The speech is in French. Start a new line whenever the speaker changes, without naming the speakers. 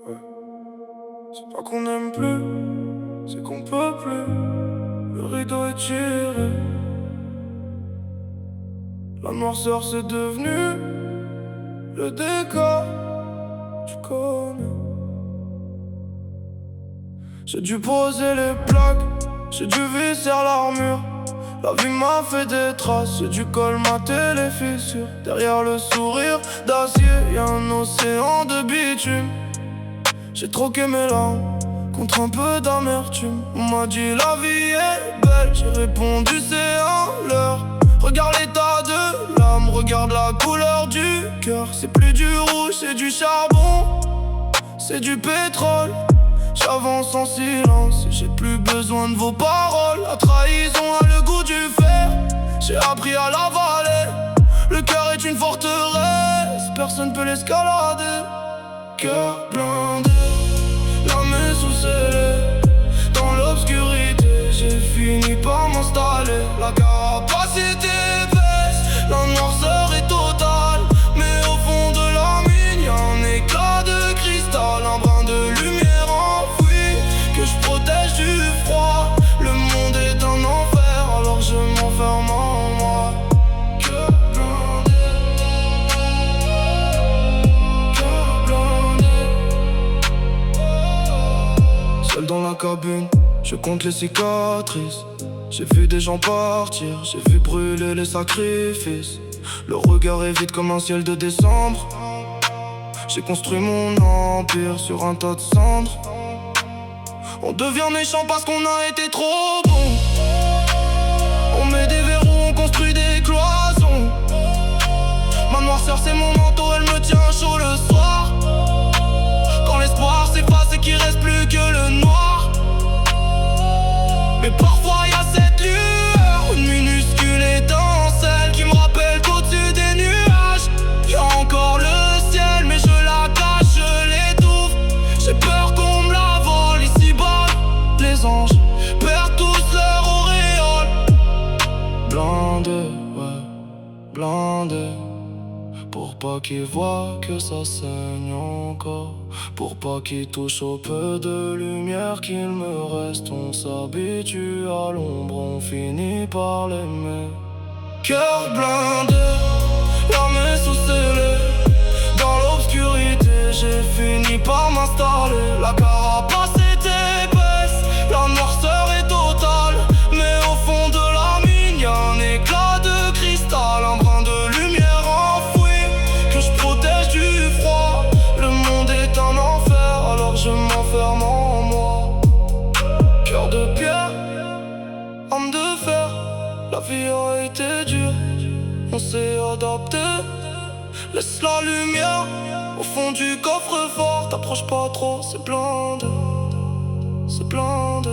ouais. C'est pas qu'on aime plus, c'est qu'on peut plus. Le rideau est tiré. La noirceur c'est devenu le décor. Tu connais. J'ai dû poser les plaques, j'ai dû visser l'armure. La vie m'a fait des traces, j'ai dû colmater les fissures. Derrière le sourire d'acier, y'a un océan de bitume. J'ai troqué mes larmes contre un peu d'amertume. On m'a dit la vie est belle, j'ai répondu c'est un leurre. Regarde l'état de l'âme, regarde la couleur du cœur. C'est plus du rouge, c'est du charbon, c'est du pétrole. J'avance en silence et j'ai plus besoin de vos paroles. La trahison a le goût du fer, j'ai appris à l'avaler. Le cœur est une forteresse, personne peut l'escalader. Cœur blindé, l'âme est sous-scellée. Dans l'obscurité, j'ai fini par m'installer. La capacité baisse, la noirceur est totale. Mais au fond de la mine, y'a un éclat de cristal. Un brin de lumière enfoui, que je protège du froid. Le monde est un enfer, alors je m'enferme en moi. Cœur blindé, cœur blindé. Seul dans la cabine, je compte les cicatrices. J'ai vu des gens partir, j'ai vu brûler les sacrifices. Le regard est vide comme un ciel de décembre. J'ai construit mon empire sur un tas de cendres. On devient méchant parce qu'on a été trop bon. On met des verrous, on construit des cloisons. Ma noirceur c'est mon manteau, elle me tient chaud le soir. Quand l'espoir s'efface et qu'il reste plus que le noir. Mais parfois y'a cette lueur, une minuscule étincelle qui me rappelle qu'au-dessus des nuages y'a encore le ciel, mais je la cache, je l'étouffe. J'ai peur qu'on me la vole ici-bas. Les anges perdent tous leur auréole. Blindé, ouais, blindé. Pour pas qu'ils voient que ça saigne encore. Pour pas qu'ils touchent au peu de lumière qu'il me reste. On s'habitue à l'ombre, on finit par l'aimer. Cœur blindé, l'âme est sous-scellée. Dans l'obscurité, j'ai fini par m'installer. La carapace est épaisse, la noirceur est totale. Mais au fond de la mine, y'a un éclat de cristal. Un brin de lumière enfoui, que je protège du froid. Le monde est un enfer, alors je m'enferme en moi. Cœur de pierre, âme de fer. La vie a été dure, on s'est adapté. Laisse la lumière au fond du coffre-fort. T'approches pas trop, c'est blindé, c'est blindé.